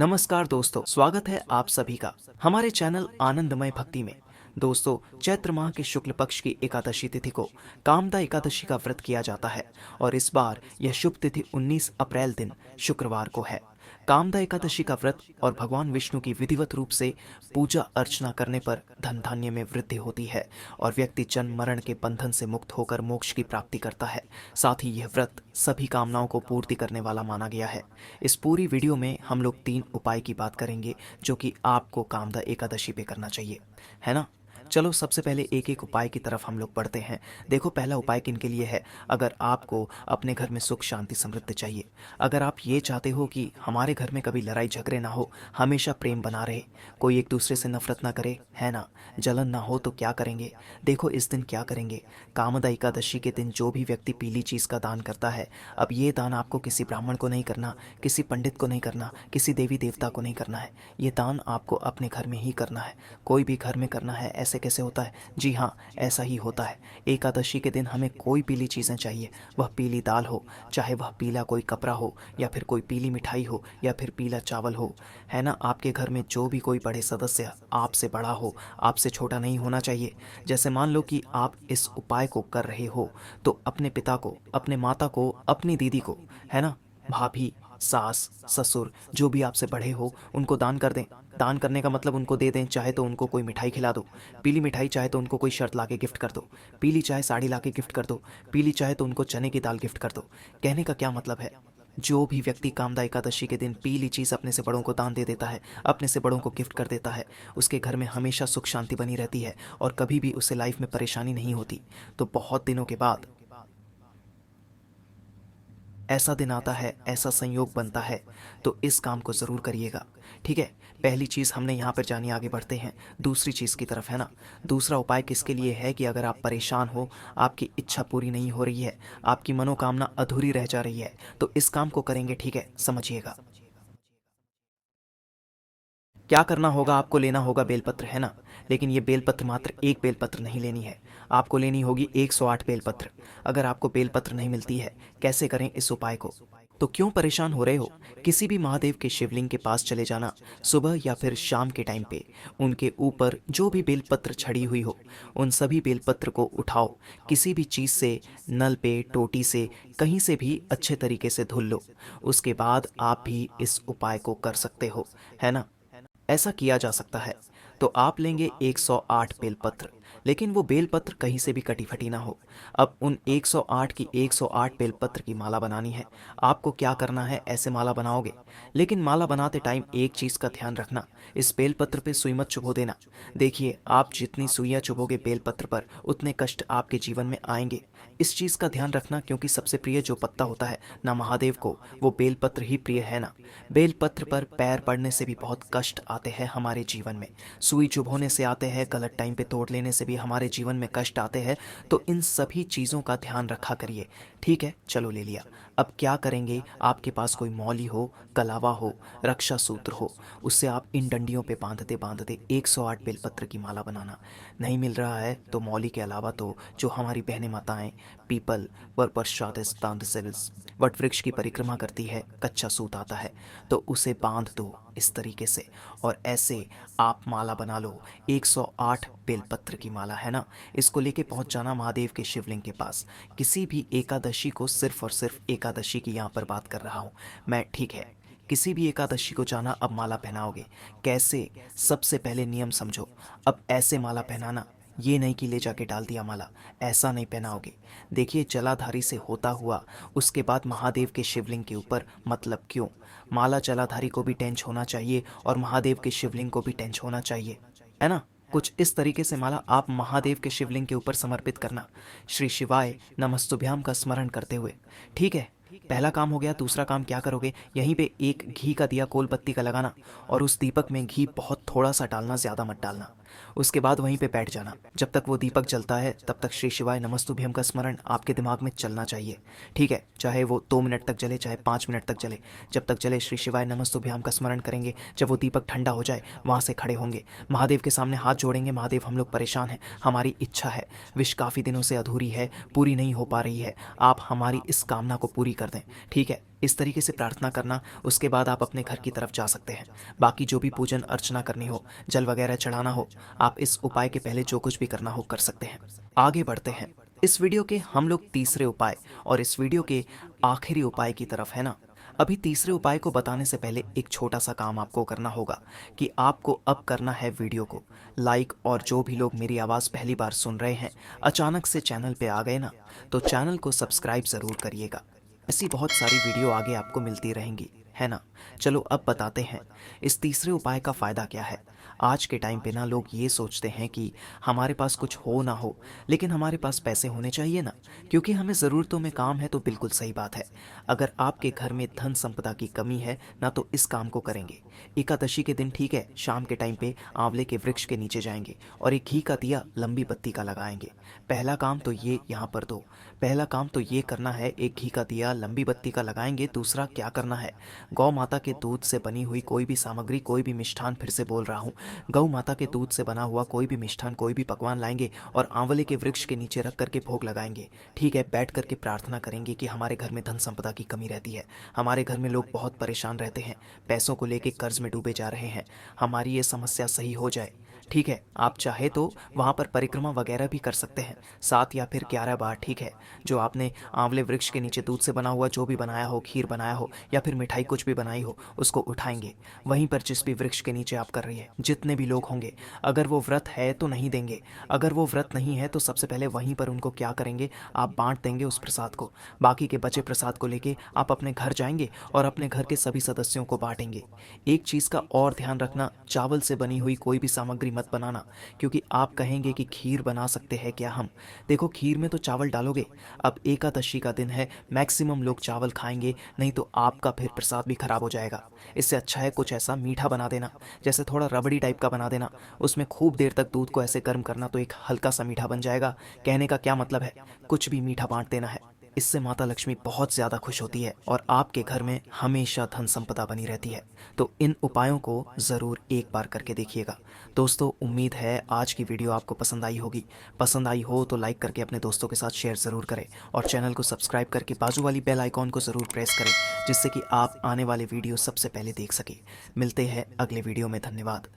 नमस्कार दोस्तों, स्वागत है आप सभी का हमारे चैनल आनंदमय भक्ति में। दोस्तों, चैत्र माह के शुक्ल पक्ष की एकादशी तिथि को कामदा एकादशी का व्रत किया जाता है और इस बार यह शुभ तिथि 19 अप्रैल दिन शुक्रवार को है। कामदा एकादशी का व्रत और भगवान विष्णु की विधिवत रूप से पूजा अर्चना करने पर धन धान्य में वृद्धि होती है और व्यक्ति जन्म मरण के बंधन से मुक्त होकर मोक्ष की प्राप्ति करता है। साथ ही यह व्रत सभी कामनाओं को पूर्ति करने वाला माना गया है। इस पूरी वीडियो में हम लोग 3 उपाय की बात करेंगे जो कि आपको कामदा एकादशी पे करना चाहिए, है ना। चलो सबसे पहले एक एक उपाय की तरफ हम लोग बढ़ते हैं। देखो, पहला उपाय किन के लिए है। अगर आपको अपने घर में सुख शांति समृद्धि चाहिए, अगर आप ये चाहते हो कि हमारे घर में कभी लड़ाई झगड़े ना हो, हमेशा प्रेम बना रहे, कोई एक दूसरे से नफरत ना करे, है ना, जलन ना हो, तो क्या करेंगे। देखो, इस दिन क्या करेंगे। कामदा एकादशी के दिन जो भी व्यक्ति पीली चीज़ का दान करता है, अब ये दान आपको किसी ब्राह्मण को नहीं करना, किसी पंडित को नहीं करना, किसी देवी देवता को नहीं करना है। ये दान आपको अपने घर में ही करना है। कोई भी घर में करना है। ऐसे कैसे होता है? जी हाँ, ऐसा ही होता है। एकादशी के दिन हमें कोई पीली चीज़ें चाहिए, वह पीली दाल हो, चाहे वह पीला कोई कपड़ा हो, या फिर कोई पीली मिठाई हो, या फिर पीला चावल हो, है ना। आपके घर में जो भी कोई बड़े सदस्य आपसे बड़ा हो, आपसे छोटा नहीं होना चाहिए। जैसे मान लो कि आप इस उपाय को कर रहे हो, तो अपने पिता को, अपने माता को, अपनी दीदी को, है ना, भाभी, सास, ससुर, जो भी आपसे बड़े हो, उनको दान कर दें। दान करने का मतलब उनको दे दें। चाहे तो उनको कोई मिठाई खिला दो, पीली मिठाई, चाहे तो उनको कोई शर्ट ला के गिफ्ट कर दो, पीली चाहे साड़ी ला के गिफ्ट कर दो, पीली चाहे तो उनको चने की दाल गिफ्ट कर दो। कहने का क्या मतलब है, जो भी व्यक्ति कामदा एकादशी के दिन पीली चीज़ अपने से बड़ों को दान दे देता है, अपने से बड़ों को गिफ्ट कर देता है, उसके घर में हमेशा सुख शांति बनी रहती है और कभी भी उसे लाइफ में परेशानी नहीं होती। तो बहुत दिनों के बाद ऐसा दिन आता है, ऐसा संयोग बनता है, तो इस काम को ज़रूर करिएगा, ठीक है। पहली चीज़ हमने यहाँ पर जानी, आगे बढ़ते हैं दूसरी चीज़ की तरफ, है ना। दूसरा उपाय किसके लिए है कि अगर आप परेशान हो, आपकी इच्छा पूरी नहीं हो रही है, आपकी मनोकामना अधूरी रह जा रही है, तो इस काम को करेंगे, ठीक है। समझिएगा क्या करना होगा। आपको लेना होगा बेलपत्र, है ना। लेकिन ये बेलपत्र मात्र एक बेलपत्र नहीं लेनी है, आपको लेनी होगी 108 बेलपत्र। अगर आपको बेलपत्र नहीं मिलती है, कैसे करें इस उपाय को। तो क्यों परेशान हो रहे हो, किसी भी महादेव के शिवलिंग के पास चले जाना, सुबह या फिर शाम के टाइम पे। उनके ऊपर जो भी बेलपत्र छड़ी हुई हो, उन सभी बेलपत्र को उठाओ, किसी भी चीज़ से, नल पे, टोटी से, कहीं से भी अच्छे तरीके से धुल लो। उसके बाद आप भी इस उपाय को कर सकते हो, है ना। ऐसा किया जा सकता है। तो आप लेंगे 108 बेलपत्र, लेकिन वो बेलपत्र कहीं से भी कटी फटी ना हो। अब उन 108 की 108 बेलपत्र की माला बनानी है। आपको क्या करना है, ऐसे माला बनाओगे, लेकिन माला बनाते टाइम एक चीज़ का ध्यान रखना, इस बेलपत्र पे सुई मत चुभो देना। देखिए, आप जितनी सुइयाँ चुभोगे बेलपत्र पर, उतने कष्ट आपके जीवन में आएंगे। इस चीज़ का ध्यान रखना, क्योंकि सबसे प्रिय जो पत्ता होता है ना महादेव को, वो बेलपत्र ही प्रिय है ना। बेलपत्र पर पैर पड़ने से भी बहुत कष्ट आते हैं हमारे जीवन में, सुई चुभोने से आते हैं, गलत टाइम पे तोड़ लेने से भी हमारे जीवन में कष्ट आते हैं। तो इन सभी चीज़ों का ध्यान रखा करिए, ठीक है। चलो, ले लिया। अब क्या करेंगे, आपके पास कोई मौली हो, कलावा हो, रक्षा सूत्र हो, उससे आप इन डंडियों पे बांधते बांधते 108 बेलपत्र की माला बनाना। नहीं मिल रहा है तो मौली के अलावा तो जो हमारी बहनें माताएं पीपल वर वट वृक्ष की परिक्रमा करती है, कच्चा सूत आता है, तो उसे बांध दो इस तरीके से, और ऐसे आप माला बना लो। 108 बेलपत्र की माला, है ना। इसको लेके पहुंच जाना महादेव के शिवलिंग के पास। किसी भी एकादशी को, सिर्फ और सिर्फ एकादशी की यहाँ पर बात कर रहा हूँ मैं, ठीक है। किसी भी एकादशी को जाना, अब माला पहनाओगे कैसे, सबसे पहले नियम समझो। अब ऐसे माला पहनाना, ये नहीं कि ले जाके डाल दिया माला, ऐसा नहीं पहनाओगे। देखिए, जलाधारी से होता हुआ उसके बाद महादेव के शिवलिंग के ऊपर, मतलब क्यों, माला जलाधारी को भी टेंच होना चाहिए और महादेव के शिवलिंग को भी टेंच होना चाहिए, है ना। कुछ इस तरीके से माला आप महादेव के शिवलिंग के ऊपर समर्पित करना, श्री शिवाय नमस्तुभ्याम का स्मरण करते हुए, ठीक है। पहला काम हो गया। दूसरा काम क्या करोगे, यहीं पे एक घी का दिया कोल बत्ती का लगाना, और उस दीपक में घी बहुत थोड़ा सा डालना, ज़्यादा मत डालना। उसके बाद वहीं पे बैठ जाना। जब तक वो दीपक जलता है, तब तक श्री शिवाय नमस्तुभ्यम का स्मरण आपके दिमाग में चलना चाहिए, ठीक है। चाहे वो 2 मिनट तक जले, चाहे 5 मिनट तक जले, जब तक जले श्री शिवाय नमस्तुभ्याम का स्मरण करेंगे। जब वो दीपक ठंडा हो जाए, वहाँ से खड़े होंगे, महादेव के सामने हाथ जोड़ेंगे। महादेव, हम लोग परेशान हैं, हमारी इच्छा है, विश काफ़ी दिनों से अधूरी है, पूरी नहीं हो पा रही है, आप हमारी इस कामना को पूरी कर दें। ठीक है, इस तरीके से प्रार्थना करना, उसके बाद आप अपने घर की तरफ जा सकते हैं। बाकी जो भी पूजन अर्चना करनी हो, जल वगैरह चढ़ाना हो, आप इस उपाय के पहले जो कुछ भी करना हो कर सकते हैं। आगे बढ़ते हैं इस वीडियो के हम लोग तीसरे उपाय और इस वीडियो के आखिरी उपाय की तरफ, है ना। अभी तीसरे उपाय को बताने से पहले एक छोटा सा काम आपको करना होगा कि आपको अब करना है वीडियो को लाइक, और जो भी लोग मेरी आवाज़ पहली बार सुन रहे हैं, अचानक से चैनल पे आ गए ना, तो चैनल को सब्सक्राइब ज़रूर करिएगा। ऐसी बहुत सारी वीडियो आगे आपको मिलती रहेंगी, है ना। चलो अब बताते हैं इस तीसरे उपाय का फ़ायदा क्या है। आज के टाइम पे ना लोग ये सोचते हैं कि हमारे पास कुछ हो ना हो, लेकिन हमारे पास पैसे होने चाहिए ना, क्योंकि हमें ज़रूरतों में काम है। तो बिल्कुल सही बात है। अगर आपके घर में धन संपदा की कमी है ना, तो इस काम को करेंगे। एकादशी के दिन, ठीक है, शाम के टाइम पे आंवले के वृक्ष के नीचे जाएंगे और एक घी का दिया लंबी बत्ती का लगाएंगे। पहला काम तो ये यहाँ पर दो, पहला काम तो ये करना है, एक घी का दिया लंबी बत्ती का लगाएंगे। दूसरा क्या करना है, गौ माता के दूध से बनी हुई कोई भी सामग्री, कोई भी मिष्ठान, फिर से बोल रहा हूँ, गौ माता के दूध से बना हुआ कोई भी मिष्ठान, कोई भी पकवान लाएंगे और आंवले के वृक्ष के नीचे रख करके भोग लगाएंगे। ठीक है, बैठ करके प्रार्थना करेंगे कि हमारे घर में धन संपदा की कमी रहती है, हमारे घर में लोग बहुत परेशान रहते हैं, पैसों को लेके कर्ज में डूबे जा रहे हैं, हमारी ये समस्या सही हो जाए। ठीक है, आप चाहे तो वहाँ पर परिक्रमा वगैरह भी कर सकते हैं, 7 या फिर 11 बार। ठीक है, जो आपने आंवले वृक्ष के नीचे दूध से बना हुआ जो भी बनाया हो, खीर बनाया हो या फिर मिठाई कुछ भी बनाई हो, उसको उठाएंगे वहीं पर जिस भी वृक्ष के नीचे आप कर रही है। जितने भी लोग होंगे, अगर वो व्रत है तो नहीं देंगे, अगर वो व्रत नहीं है तो सबसे पहले वहीं पर उनको क्या करेंगे, आप बांट देंगे उस प्रसाद को। बाकी के बचे प्रसाद को लेके आप अपने घर जाएंगे और अपने घर के सभी सदस्यों को बांटेंगे। एक चीज़ का और ध्यान रखना, चावल से बनी हुई कोई भी सामग्री मत बनाना, क्योंकि आप कहेंगे कि खीर बना सकते हैं क्या हम। देखो, खीर में तो चावल डालोगे, अब एकादशी का दिन है, मैक्सिमम लोग चावल खाएंगे, नहीं तो आपका फिर प्रसाद भी खराब हो जाएगा। इससे अच्छा है कुछ ऐसा मीठा बना देना, जैसे थोड़ा रबड़ी टाइप का बना देना, उसमें खूब देर तक दूध को ऐसे गर्म करना, तो एक हल्का सा मीठा बन जाएगा। कहने का क्या मतलब है, कुछ भी मीठा बांट देना है। इससे माता लक्ष्मी बहुत ज़्यादा खुश होती है और आपके घर में हमेशा धन संपदा बनी रहती है। तो इन उपायों को ज़रूर एक बार करके देखिएगा। दोस्तों, उम्मीद है आज की वीडियो आपको पसंद आई होगी। पसंद आई हो तो लाइक करके अपने दोस्तों के साथ शेयर ज़रूर करें और चैनल को सब्सक्राइब करके बाजू वाली बेल आइकॉन को ज़रूर प्रेस करें, जिससे कि आप आने वाले वीडियो सबसे पहले देख सकें। मिलते हैं अगले वीडियो में। धन्यवाद।